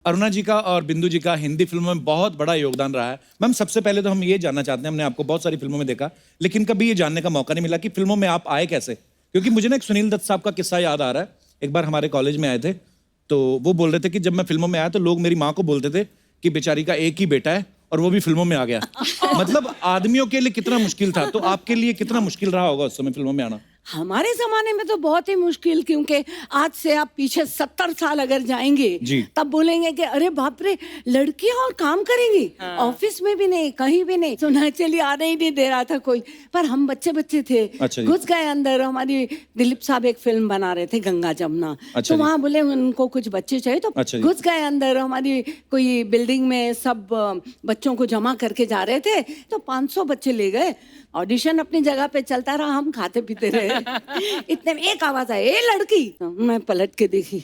अरुणा जी का और बिंदु जी का हिंदी फिल्मों में बहुत बड़ा योगदान रहा है। मैम सबसे पहले तो हम ये जानना चाहते हैं, हमने आपको बहुत सारी फिल्मों में देखा, लेकिन कभी ये जानने का मौका नहीं मिला कि फिल्मों में आप आए कैसे। क्योंकि मुझे ना एक सुनील दत्त साहब का किस्सा याद आ रहा है। एक बार हमारे कॉलेज में आए थे, तो वो बोल रहे थे कि जब मैं फिल्मों में आया तो लोग मेरी माँ को बोलते थे कि बेचारी का एक ही बेटा है और वो भी फिल्मों में आ गया। मतलब आदमियों के लिए कितना मुश्किल था, तो आपके लिए कितना मुश्किल रहा होगा उस समय फिल्मों में आना? हमारे जमाने में तो बहुत ही मुश्किल, क्योंकि आज से आप पीछे 70 साल अगर जाएंगे तब बोलेंगे कि अरे बाप रे, लड़कियां और काम करेंगी। ऑफिस में भी नहीं, कहीं भी नहीं, तो चलिए आने ही नहीं दे रहा था कोई। पर हम बच्चे बच्चे थे, घुस गए अंदर। हमारी दिलीप साहब एक फिल्म बना रहे थे, गंगा जमुना। तो वहाँ बोले उनको कुछ बच्चे चाहिए, तो घुस गए अंदर। हमारी कोई बिल्डिंग में सब बच्चों को जमा करके जा रहे थे, तो 500 बच्चे ले गए। ऑडिशन अपनी जगह पे चलता रहा, हम खाते पीते रहे। इतने में एक आवाज आई, ए लड़की। मैं पलट के देखी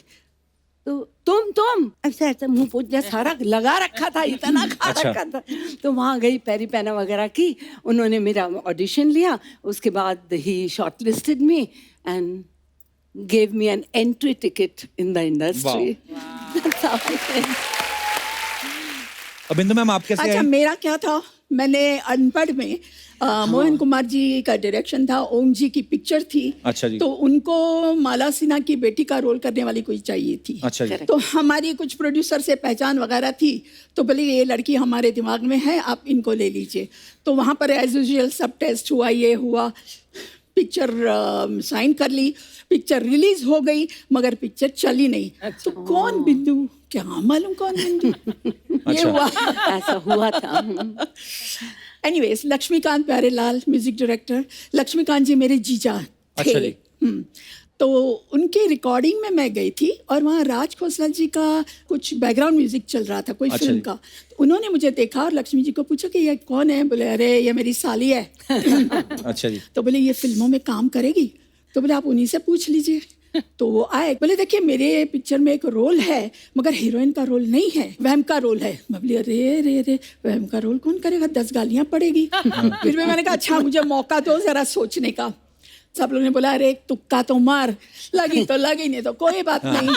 तो तुम ऐसे ऐसे मुंह पोछ दिया, सारा लगा रखा था, इतना खा रखा था। तो वहां गई, पैरी पैना वगैरह की, उन्होंने मेरा ऑडिशन लिया। उसके बाद ही shortlisted me and gave me an entry ticket in the industry. अब बिंदु मैम आप कैसे? अच्छा, मेरा क्या था, मैंने अनपढ़ में मोहन कुमार जी का डायरेक्शन था, ओम जी की पिक्चर थी। अच्छा जी। तो उनको माला सिन्हा की बेटी का रोल करने वाली कोई चाहिए थी। अच्छा जी। तो हमारी कुछ प्रोड्यूसर से पहचान वगैरह थी, तो बोले ये लड़की हमारे दिमाग में है, आप इनको ले लीजिए। तो वहाँ पर एज यूजुअल सब टेस्ट हुआ, ये हुआ, पिक्चर साइन कर ली, पिक्चर रिलीज हो गई, मगर पिक्चर चली नहीं। तो कौन बिंदु, क्या मालूम कौन बिंदु। ये हुआ, ऐसा हुआ था। Anyways, Laxmikant Pyarelal music director, Laxmikant ji मेरे जीजा थे। अच्छा जी। तो उनकी रिकॉर्डिंग में मैं गई थी, और वहाँ राज खोसला जी का कुछ बैकग्राउंड म्यूजिक चल रहा था, कोई फिल्म का। तो उन्होंने मुझे देखा और लक्ष्मी जी को पूछा कि ये कौन है। बोले अरे ये मेरी साली है। अच्छा जी। तो बोले ये फिल्मों में काम करेगी, तो बोले आप उन्हीं से पूछ लीजिए। तो वो आए, बोले देखिए मेरे पिक्चर में एक रोल है, मगर हीरोइन का रोल नहीं है, वहम का रोल है। मैं बोली अरे रे रे, वहम का रोल कौन करेगा, 10 गालियां पड़ेगी। फिर भी मैंने कहा अच्छा मुझे मौका दो जरा सोचने का। सब लोगों ने बोला अरे एक तुक्का तो मार, लगी तो लगी, नहीं तो कोई बात नहीं।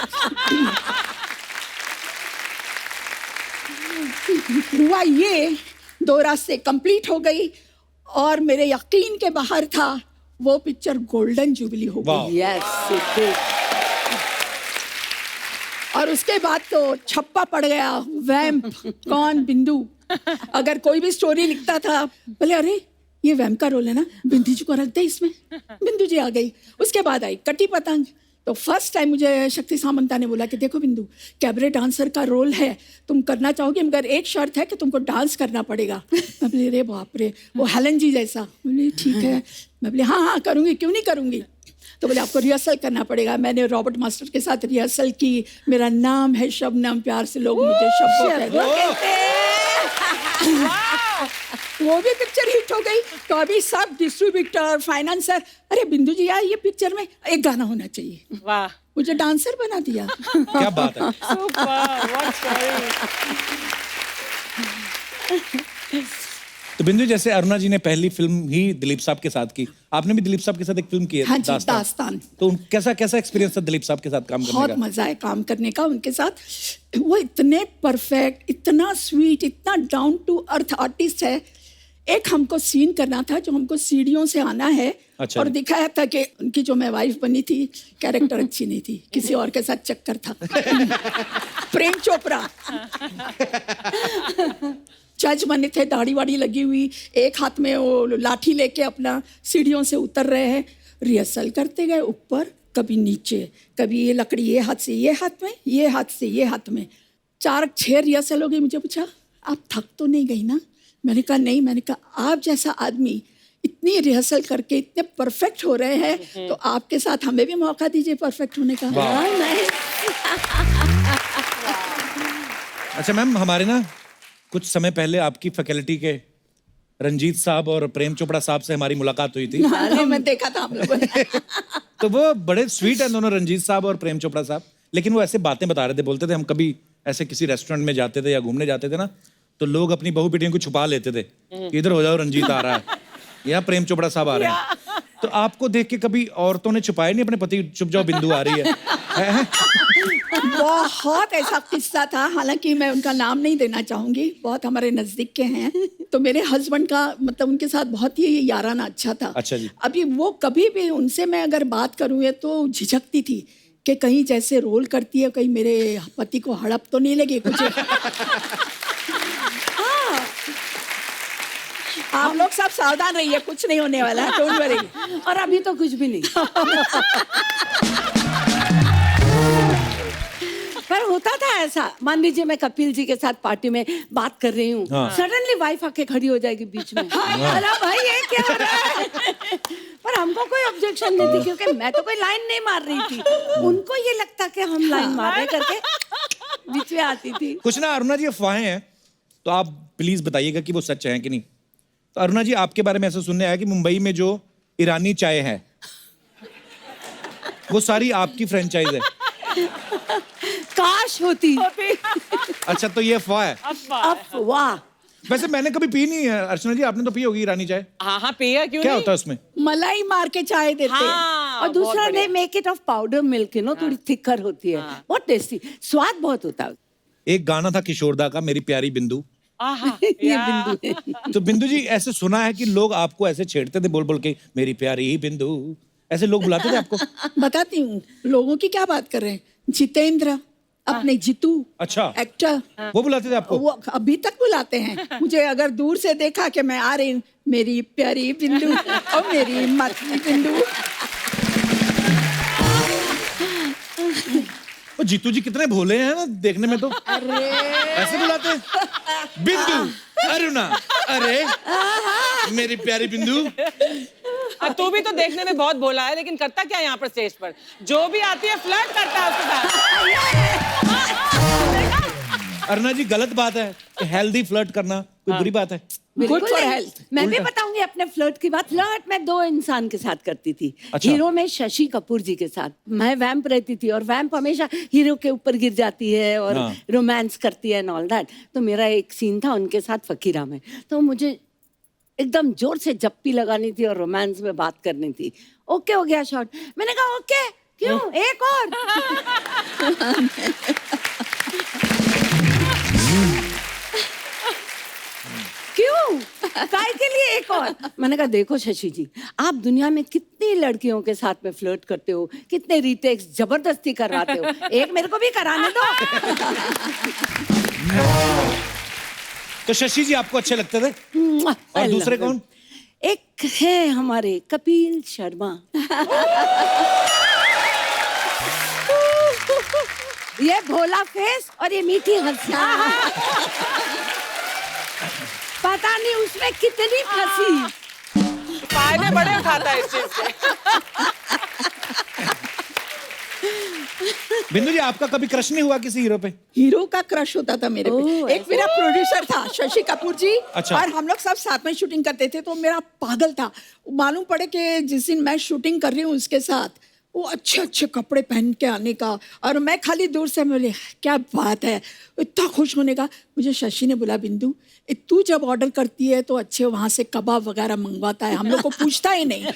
हुआ ये, 2 रास्ते कंप्लीट हो गई, और मेरे यकीन के बाहर था, वो पिक्चर गोल्डन जुबली हो गई। यस। और उसके बाद तो छप्पा पड़ गया, वैम्प कौन, बिंदु। अगर कोई भी स्टोरी लिखता था, बोले अरे ये वैम्प का रोल है ना, बिंदु जी को रख दे इसमें। बिंदु जी आ गई। उसके बाद आई कटी पतंग। तो फर्स्ट टाइम मुझे शक्ति सामंता ने बोला कि देखो बिंदु, कैबरे डांसर का रोल है, तुम करना चाहोगे, मगर एक शर्त है कि तुमको डांस करना पड़ेगा। मैं बोली अरे बाप रे, वो हेलन जी जैसा। बोली ठीक है। मैं बोली हाँ हाँ करूँगी, क्यों नहीं करूँगी। तो बोले आपको रिहर्सल करना पड़ेगा। मैंने रॉबर्ट मास्टर के साथ रिहर्सल की। मेरा नाम है शबनम, प्यार से लोग मुझे शब्बो कहते हैं। वो भी पिक्चर हिट हो गई। तो अभी सब डिस्ट्रीब्यूटर, फाइनेंसर, अरे बिंदु जी यार ये पिक्चर में एक गाना होना चाहिए। वाह, मुझे डांसर बना दिया। क्या बात है। तो बिंदु, जैसे अरुणा जी ने पहली फिल्म ही दिलीप साहब के साथ की, आपने भी दिलीप साहब के साथ एक फिल्म की है, हाँ जी, दास्तान। तो कैसा एक्सपीरियंस था दिलीप साहब के साथ काम करने का? बहुत मजा है काम करने का उनके साथ। वो इतने परफेक्ट, इतना स्वीट, इतना डाउन टू अर्थ आर्टिस्ट है। एक हमको सीन करना था जो हमको सीढ़ियों से आना है। अच्छा। और दिखाया था कि उनकी जो मैं वाइफ बनी थी, कैरेक्टर अच्छी नहीं थी, किसी और के साथ चक्कर था। प्रेम चोपड़ा जज बने थे, दाढ़ी वाड़ी लगी हुई, एक हाथ में वो लाठी लेके अपना सीढ़ियों से उतर रहे हैं। रिहर्सल करते गए, ऊपर कभी नीचे, कभी ये लकड़ी ये हाथ से ये हाथ में, ये हाथ से ये हाथ में। 4-6 रिहर्सल हो गई। मुझे पूछा आप थक तो नहीं गई ना? मैंने कहा नहीं। मैंने कहा आप जैसा आदमी इतनी रिहर्सल करके इतने परफेक्ट हो रहे हैं, तो आपके साथ हमें भी मौका दीजिए परफेक्ट होने का। अच्छा मैम, हमारे ना कुछ समय पहले आपकी फैकल्टी के रंजीत साहब और प्रेम चोपड़ा साहब से हमारी मुलाकात हुई थी। मैं देखा था हम लोगों ने। तो वो बड़े स्वीट हैं दोनों, रंजीत साहब और प्रेम चोपड़ा साहब। लेकिन वो ऐसे बातें बता रहे थे, बोलते थे हम कभी ऐसे किसी रेस्टोरेंट में जाते थे या घूमने जाते थे ना, तो लोग अपनी बहू बेटियों को छुपा लेते थे, इधर हो जाओ रंजीत आ रहा है या प्रेम चोपड़ा साहब आ रहे हैं। तो आपको देख के कभी औरतों ने छुपाए नहीं अपने पति, चुप जाओ बिंदु आ रही है? बहुत ऐसा किस्सा था, हालांकि मैं उनका नाम नहीं देना चाहूंगी, बहुत हमारे नजदीक के हैं। तो मेरे हस्बैंड का मतलब उनके साथ बहुत ही याराना अच्छा था। अच्छा जी। अभी वो कभी भी उनसे मैं अगर बात करूँ ये तो झिझकती थी कि कहीं जैसे रोल करती है, कहीं मेरे पति को हड़प तो नहीं लगी कुछ। हाँ, आप लोग सब सावधान रहिए, कुछ नहीं होने वाला है, डोंट वरी। और अभी तो कुछ भी नहीं। पर होता था ऐसा, मान लीजिए मैं कपिल जी के साथ पार्टी में बात कर रही हूँ, हाँ। सडनली वाइफ आके खड़ी हो जाएगी बीच में। अरे भाई ये क्या हो रहा है? पर हमको कोई ऑब्जेक्शन नहीं थी, क्योंकि मैं तो कोई लाइन नहीं मार रही थी। उनको ये लगता कि हम लाइन मार रहे करके बीच में आती थी। कुछ ना अरुणा जी अफवाहें हैं, तो आप प्लीज बताइएगा कि वो सच है कि नहीं। तो अरुणा जी आपके बारे में ऐसा सुनने आया कि मुंबई में जो ईरानी चाय है वो सारी आपकी फ्रेंचाइज है। काश होती। अच्छा, तो ये अफवाह है। अफवाह। वैसे मैंने कभी पी नहीं है। अर्चना जी आपने तो पी होगी ईरानी चाय। हाँ पिया, क्यों क्या नहीं? होता है उसमें? मलाई मार के चाय देते हैं। हाँ, और दूसरा बहुत दे बढ़िया। Make it of powder milk, you know, थोड़ी थिकर होती है, बहुत टेस्टी, स्वाद बहुत होता है। एक गाना था किशोरदा का, मेरी प्यारी बिंदु। आहा, ये या। बिंदु है। तो बिंदु जी ऐसे सुना है कि लोग आपको ऐसे छेड़ते थे बोल बोल के, मेरी प्यारी बिंदु, ऐसे लोग बुलाते थे आपको? बताती हूँ, लोगों की क्या बात कर रहे हैं। जितेंद्र, अपने जीतू, अच्छा। एक्टर, वो बुलाते थे आपको? वो अभी तक बुलाते हैं मुझे। अगर दूर से देखा कि मैं आ रही हूँ, मेरी प्यारी बिंदु और मेरी मतली बिंदु। वो जीतू जी कितने भोले हैं ना देखने में, तो ऐसे बुलाते हैं, बिंदु, अरुणा, अरे मेरी प्यारी बिंदु। तू भी तो देखने में बहुत भोला है, लेकिन करता क्या है यहाँ पर स्टेज पर? जो भी आती है फ्लर्ट करता है उसके साथ। अरुणा जी गलत बात है, हेल्दी फ्लर्ट करना कोई बुरी बात है? बिल्कुल Good for नहीं। health। मैं भी उल्टा। बताऊंगी अपने फ्लर्ट की बात। फ्लर्ट मैं 2 इंसान के साथ करती थी। अच्छा। हीरो में शशि कपूर जी के साथ। मैं वैम्प रहती थी, और वैम्प हमेशा हीरो के ऊपर गिर जाती है और हाँ। रोमांस करती है एंड ऑल दैट। तो मेरा एक सीन था उनके साथ फकीरा में, तो मुझे एकदम जोर से जप्पी लगानी थी और रोमांस में बात करनी थी। ओके हो गया शॉट, मैंने कहा ओके क्यों, एक और। क्यों, काय के लिए एक और? मैंने कहा देखो शशि जी, आप दुनिया में कितनी लड़कियों के साथ में फ्लर्ट करते हो, कितने रीटेक्स जबरदस्ती करवाते हो, एक मेरे को भी कराने दो। तो शशि जी आपको अच्छे लगते थे? मुआ, और I दूसरे love कौन? him। एक है हमारे कपिल शर्मा। ये भोला फेस और ये मीठी हंसिया। पता नहीं उसमें कितनी फंसी। फायदे बड़े उठाता है इस चीज से। बिंदु जी आपका कभी क्रश नहीं हुआ किसी हीरो पे? हीरो का क्रश होता था मेरे पे। ओह, एक मेरा प्रोड्यूसर था शशि कपूर जी। अच्छा। और हम लोग सब साथ में शूटिंग करते थे, तो मेरा पागल था। मालूम पड़े कि जिस दिन मैं शूटिंग कर रही हूँ उसके साथ, वो अच्छे अच्छे कपड़े पहन के आने का, और मैं खाली दूर से बोले क्या बात है, इतना खुश होने का। मुझे शशि ने बोला, बिंदु तू जब ऑर्डर करती है तो अच्छे वहाँ से कबाब वगैरह मंगवाता है, हम लोग को पूछता ही नहीं।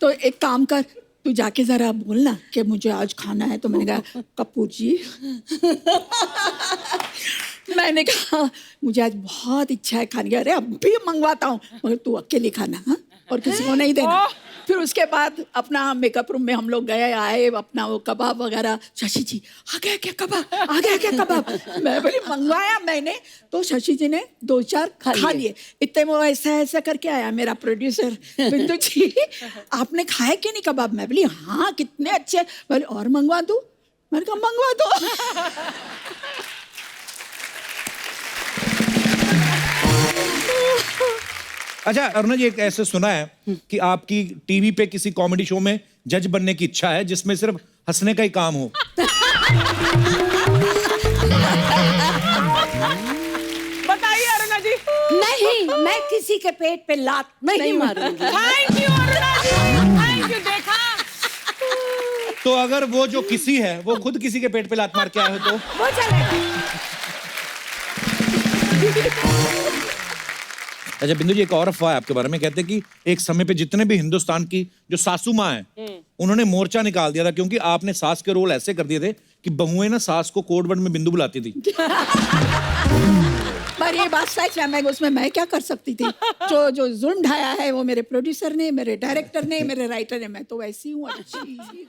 तो एक काम कर, तू जाके जरा बोलना कि मुझे आज खाना है। तो मैंने कहा कपूर जी मैंने कहा मुझे आज बहुत इच्छा है खाने की। अरे अभी मंगवाता हूँ, मगर तू अकेले खाना, हाँ, और किसी को नहीं देना। फिर उसके बाद अपना मेकअप रूम में हम लोग गए आए, अपना वो कबाब वगैरह। शशि जी आ गया क्या कबाब, आ गया क्या कबाब? मैं बोली मंगवाया मैंने, तो शशि जी ने 2-4 खा लिए। इतने वो ऐसा ऐसा करके आया मेरा प्रोड्यूसर, बिंदु जी आपने खाया कि नहीं कबाब? मैं बोली हाँ कितने अच्छे। बोले और मंगवा दूं? मैंने कहा मंगवा दो। अच्छा अरुणा जी, एक ऐसे सुना है कि आपकी टीवी पे किसी कॉमेडी शो में जज बनने की इच्छा है जिसमें सिर्फ हंसने का ही काम हो। बताइए अरुणा जी। नहीं, मैं किसी के पेट पे लात नहीं मारूंगी। Thank you Aruna ji, thank you. देखा, तो अगर वो जो किसी है वो खुद किसी के पेट पे लात मार के आए हो तो? वो चलेगा। अच्छा बिंदु जी, एक और अफवाह है आपके बारे में, कहते हैं कि एक समय पे जितने भी हिंदुस्तान की जो सासू माँ है उन्होंने मोर्चा निकाल दिया था क्योंकि आपने सास के रोल ऐसे कर दिए थे कि बहुएं ना सास को कोड वर्ड में बिंदु बुलाती थी। पर ये बात सच है, मैं उसमें मैं क्या कर सकती थी? जो जुल्म ढाया है वो मेरे प्रोड्यूसर ने, मेरे डायरेक्टर ने, मेरे राइटर ने, मैं तो वैसी हूँ अच्छी।